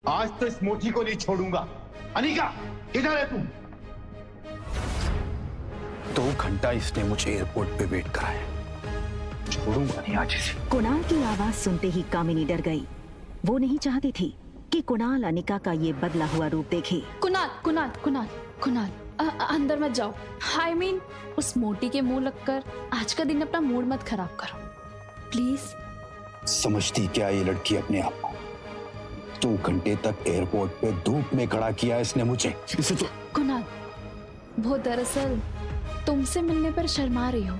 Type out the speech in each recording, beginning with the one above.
आज तो इस मोची को नहीं छोड़ूंगा। अनिका, किधर है तुम? 2 घंटा इसने मुझे एयरपोर्ट पे वेट कराया, छोड़ूंगा नहीं आज इसे। कुणाल की आवाज सुनते ही कामिनी डर गई। वो नहीं चाहती थी कि कुणाल अनिका का ये बदला हुआ रूप देखे। कुणाल कुणाल कुणाल कुणाल अंदर मत जाओ। I mean, उस मोटी के मुंह लगकर आज का दिन अपना मूड मत खराब करो प्लीज। समझती क्या ये लड़की अपने आप को? 2 घंटे तक एयरपोर्ट पे धूप में खड़ा किया इसने मुझे। इसे तो कुणाल, वो दरअसल तुमसे मिलने पर शर्मा रही हो।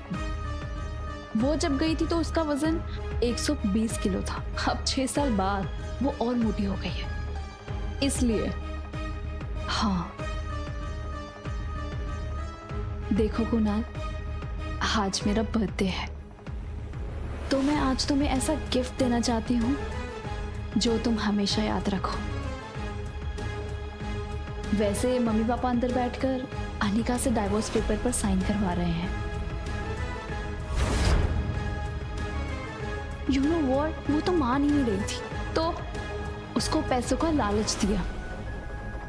वो जब गई थी तो उसका वजन 120 किलो था। अब 6 साल बाद वो और मोटी हो गई है, इसलिए। हाँ देखो कुणाल, आज मेरा बर्थडे है, तो मैं आज तुम्हें ऐसा गिफ्ट देना चाहती हूँ जो तुम हमेशा याद रखो। वैसे मम्मी पापा अंदर बैठकर अनिका से डाइवोर्स पेपर पर साइन करवा रहे हैं। यू नो व्हाट, वो तो मान ही नहीं रही थी, तो उसको पैसों का लालच दिया,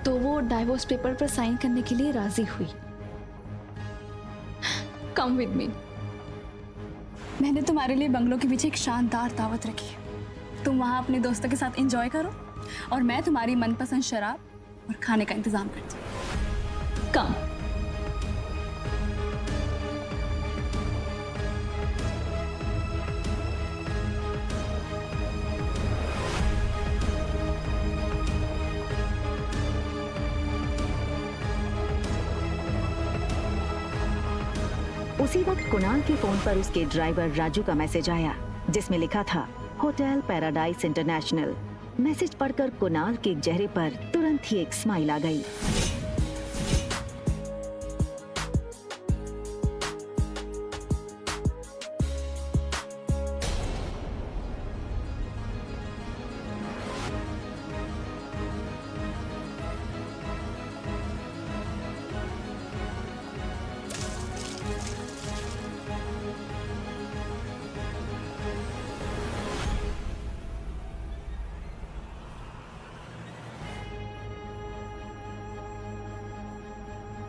तो वो डाइवोर्स पेपर पर साइन करने के लिए राजी हुई। Come with me. मैंने तुम्हारे लिए बंगलों के पीछे एक शानदार दावत रखी है। तुम वहाँ अपने दोस्तों के साथ एंजॉय करो और मैं तुम्हारी मनपसंद शराब और खाने का इंतजाम करती हूँ। कम। उसी वक्त कुणाल के फोन पर उसके ड्राइवर राजू का मैसेज आया, जिसमें लिखा था होटल पैराडाइज इंटरनेशनल। मैसेज पढ़कर कुणाल के चेहरे पर तुरंत ही एक स्माइल आ गई।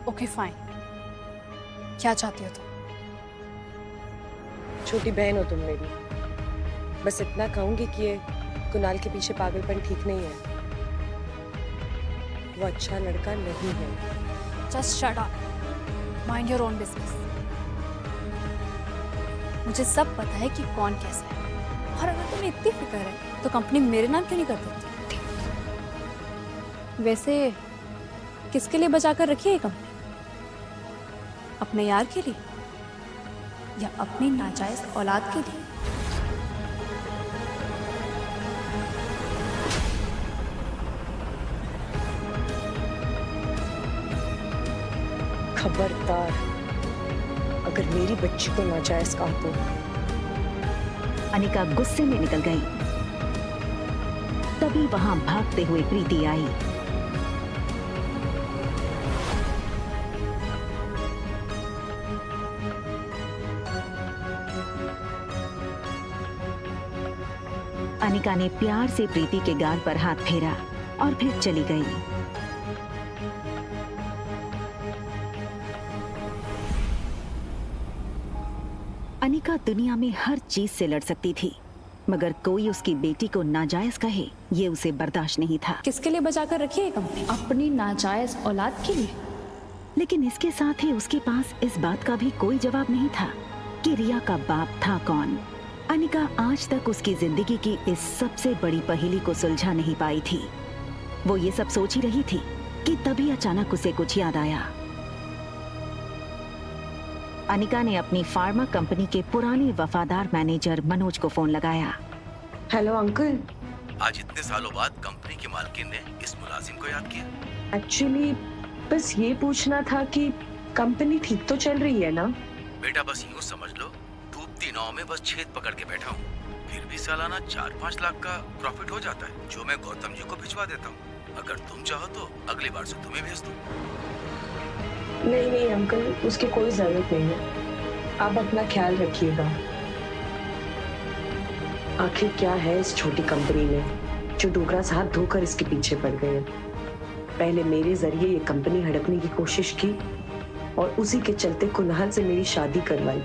ओके फाइन, क्या चाहती हो तुम? छोटी बहन हो तुम मेरी, बस इतना कहूंगी कि ये कुणाल के पीछे पागलपन ठीक नहीं है। वो अच्छा लड़का नहीं है। Just shut up, mind your own business. मुझे सब पता है कि कौन कैसा है, और अगर तुम्हें इतनी फिक्र है तो कंपनी मेरे नाम क्यों नहीं कर देती? वैसे किसके लिए बचा कर रखी है कंपनी? अपने यार के लिए या अपनी नाजायज औलाद के लिए? खबरदार, अगर मेरी बच्ची को नाजायज कहा तो। अनिका गुस्से में निकल गई। तभी वहां भागते हुए प्रीति आई। अनिका ने प्यार से प्रीति के गाल पर हाथ फेरा और फिर चली गई। अनिका दुनिया में हर चीज से लड़ सकती थी, मगर कोई उसकी बेटी को नाजायज कहे, ये उसे बर्दाश्त नहीं था। किसके लिए बचा कर रखी है कंपनी? अपनी नाजायज औलाद के लिए। लेकिन इसके साथ ही उसके पास इस बात का भी कोई जवाब नहीं था कि रिया का बाप था कौन। अनिका आज तक उसकी जिंदगी की इस सबसे बड़ी पहेली को सुलझा नहीं पाई थी। वो ये सब सोच ही रही थी कि तभी अचानक उसे कुछ याद आया। अनिका ने अपनी फार्मा कंपनी के पुराने वफादार मैनेजर मनोज को फोन लगाया। Hello uncle. आज इतने सालों बाद कंपनी की मालकिन ने इस मुलाजिम को याद किया। एक्चुअली बस ये पूछना था कि कंपनी ठीक तो चल रही है ना? बेटा बस यूँ समझ लो, डूबती नाव में बस छेद पकड़ के बैठा हूँ। फिर भी सालाना 4-5 लाख का प्रॉफिट हो जाता है, जो मैं गौतम जी को भिजवा देता हूँ। अगर तुम चाहो तो अगली बार से तुम्हें भेज दूँ। नहीं नहीं अंकल, उसकी कोई जरूरत नहीं है। आप अपना ख्याल रखिएगा। आखिर क्या है इस छोटी कंपनी में, जो डोगरास हाथ धोकर इसके पीछे पड़ गए। पहले मेरे जरिए ये कंपनी हड़पने की कोशिश की और उसी के चलते कुणाल से मेरी शादी करवाई,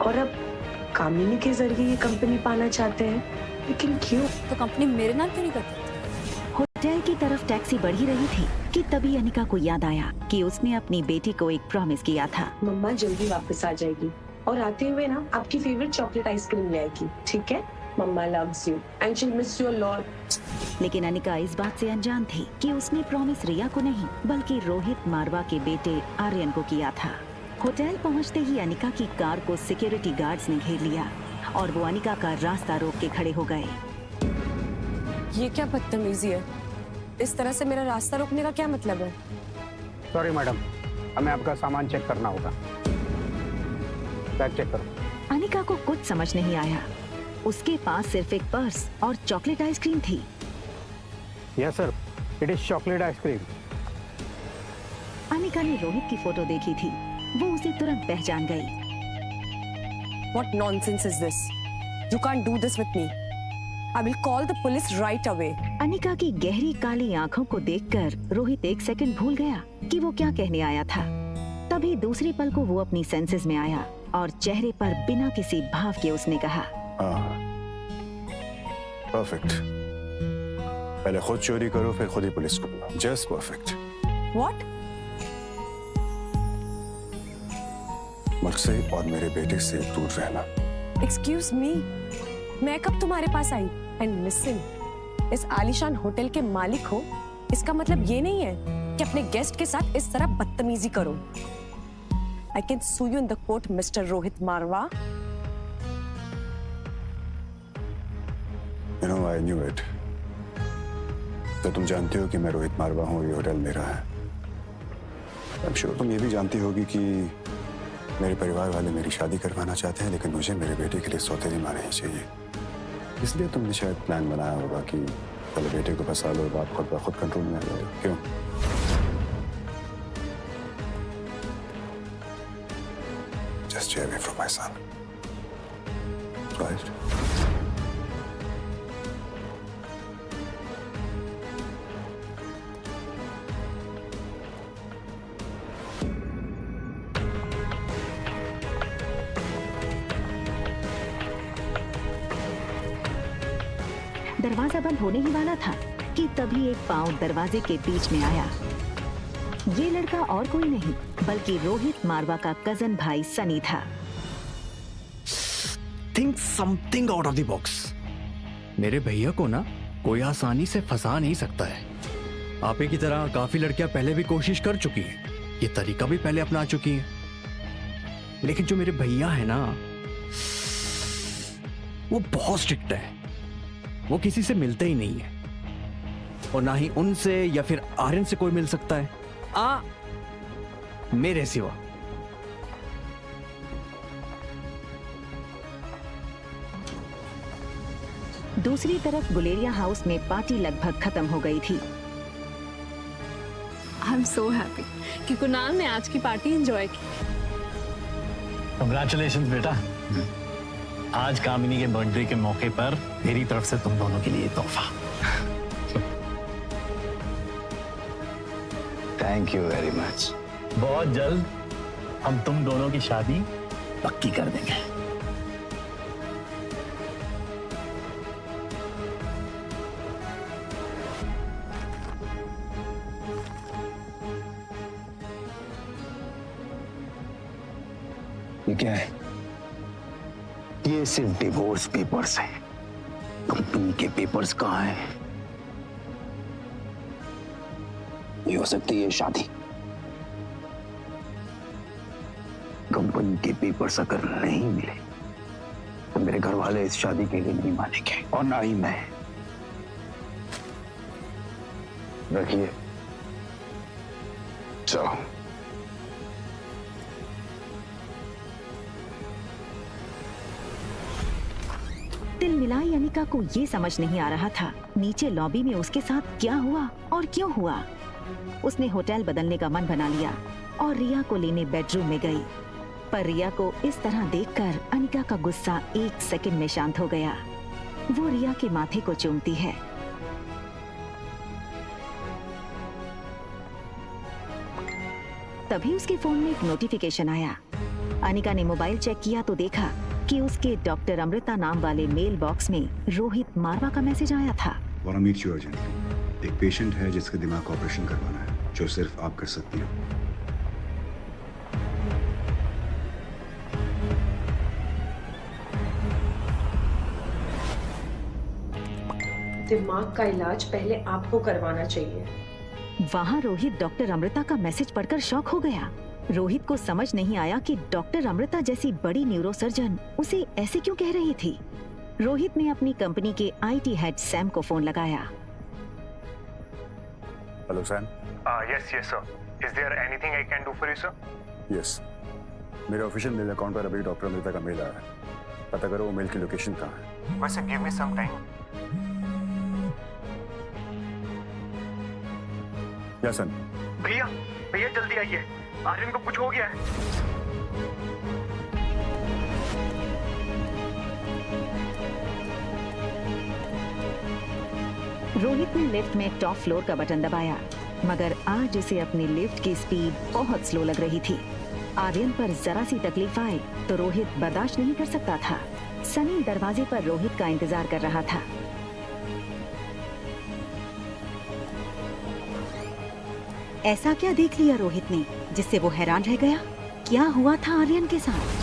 और अब कामिनी के जरिए ये कंपनी पाना चाहते हैं। लेकिन क्यों? तो कंपनी मेरे नाम क्यों नहीं करती? होटल की तरफ टैक्सी बढ़ ही रही थी कि तभी अनिका को याद आया कि उसने अपनी बेटी को एक प्रॉमिस किया था। मम्मा जल्दी वापस आ जाएगी और आते हुए ना आपकी फेवरेट चॉकलेट आइसक्रीम ले आएगी, ठीक है? Mama loves you and she miss you a lot. लेकिन अनिका इस बात से अनजान थी कि उसने प्रॉमिस रिया को नहीं बल्कि रोहित मारवा के बेटे आर्यन को किया था। होटल पहुंचते ही अनिका की कार को सिक्योरिटी गार्ड्स ने घेर लिया और वो अनिका का रास्ता रोक के खड़े हो गए। ये क्या बदतमीजी है? इस तरह से मेरा रास्ता रोकने का क्या मतलब है? सॉरी मैडम, हमें आपका सामान चेक करना होगा। बैग चेक करो। अनिका को कुछ समझ नहीं आया। उसके पास सिर्फ एक पर्स और चॉकलेट आइसक्रीम थी। Yes sir, it is chocolate ice cream. Anika ने रोहित की फोटो देखी थी, वो उसे तुरंत पहचान गई। What nonsense is this? You can't do this with me. I will call the police right away. Anika की गहरी काली आंखों को देखकर रोहित एक सेकंड भूल गया कि वो क्या कहने आया था। तभी दूसरी पल को वो अपनी सेंसेस में आया और चेहरे पर बिना किसी भाव के उसने कहा, परफेक्ट। पहले खुद चोरी करो फिर खुद ही पुलिस को बुलाओ। Just perfect. What? मुझसे और मेरे बेटे से दूर रहना। Excuse me. मैं कब तुम्हारे पास आई? And listen, इस आलीशान होटल के मालिक हो, इसका मतलब ये नहीं है कि अपने गेस्ट के साथ इस तरह बदतमीजी करो। I can sue you in the court, Mr. Rohit Marwa. You know, I knew it. तो तुम जानती हो कि मैं रोहित मारवा हूँ, ये होटल मेरा है। I'm sure तुम ये भी जानती होगी कि मेरे परिवार वाले मेरी शादी करवाना चाहते हैं, लेकिन मुझे मेरे बेटे के लिए सौतेली माँ नहीं चाहिए। इसलिए तुमने शायद प्लान बनाया होगा कि पहले बेटे को फंसा लो, बाप खुद ब खुद कंट्रोल में आ जाए। क्यों? Just stay away from my son. Right? दरवाजा बंद होने ही वाला था कि तभी एक पांव दरवाजे के बीच में आया। ये लड़का और कोई नहीं बल्कि रोहित मारवा का कजन भाई सनी था। Think something out of the box. मेरे भैया को ना कोई आसानी से फंसा नहीं सकता है। आपे की तरह काफी लड़कियां पहले भी कोशिश कर चुकी हैं, ये तरीका भी पहले अपना चुकी हैं, लेकिन जो मेरे भैया है ना, वो बहुत स्ट्रिक्ट है। वो किसी से मिलते ही नहीं है और ना ही उनसे या फिर आर्यन से कोई मिल सकता है, मेरे सिवा। दूसरी तरफ गुलेरिया हाउस में पार्टी लगभग खत्म हो गई थी। आई एम सो हैप्पी कि कुणाल ने आज की पार्टी एंजॉय की। कंग्रेचुलेशंस बेटा। आज कामिनी के बर्थडे के मौके पर मेरी तरफ से तुम दोनों के लिए तोहफा। Thank you very much. बहुत जल्द हम तुम दोनों की शादी पक्की कर देंगे। ये क्या है? ये सिर्फ डिवोर्स पेपर्स हैं। कंपनी के पेपर्स कहाँ हैं? ये हो सकती है शादी। कंपनी के पेपर्स अगर नहीं मिले तो मेरे घर वाले इस शादी के लिए नहीं मानेंगे और ना ही मैं। रखिए, चलो। दिल मिलाई अनिका को ये समझ नहीं आ रहा था नीचे लॉबी में उसके साथ क्या हुआ और क्यों हुआ। उसने होटल बदलने का मन बना लिया और रिया को लेने बेडरूम में गई, पर रिया को इस तरह देखकर अनिका का गुस्सा एक सेकंड में शांत हो गया। वो रिया के माथे को चूमती है। तभी उसके फोन में एक नोटिफिकेशन आया। अनिका ने मोबाइल चेक किया तो देखा कि उसके डॉक्टर अमृता नाम वाले मेल बॉक्स में रोहित मारवा का मैसेज आया था। Want to meet you urgently. एक पेशेंट है जिसके दिमाग का ऑपरेशन करवाना है, जो सिर्फ आप कर सकती हो। दिमाग का इलाज पहले आपको करवाना चाहिए। वहाँ रोहित डॉक्टर अमृता का मैसेज पढ़कर शॉक हो गया। रोहित को समझ नहीं आया कि डॉक्टर अमृता जैसी बड़ी न्यूरोसर्जन उसे ऐसे क्यों कह रही थी। रोहित ने अपनी कंपनी के आईटी हेड सैम को फोन लगाया। Hello Sam. Yes, sir. Is there anything I can do for you, sir? Yes, मेरे ऑफिशियल मेल अकाउंट पर अभी डॉक्टर अमृता का मेल आया है। पता करो वो मेल की लोकेशन कहाँ है। वैसे give me some time. या सन। भैया भैया जल्दी आइए, आर्यन को कुछ हो गया है। रोहित ने लिफ्ट में टॉप फ्लोर का बटन दबाया, मगर आज उसे अपनी लिफ्ट की स्पीड बहुत स्लो लग रही थी। आर्यन पर जरा सी तकलीफ आए तो रोहित बर्दाश्त नहीं कर सकता था। सनी दरवाजे पर रोहित का इंतजार कर रहा था। ऐसा क्या देख लिया रोहित ने जिससे वो हैरान रह गया? क्या हुआ था आर्यन के साथ?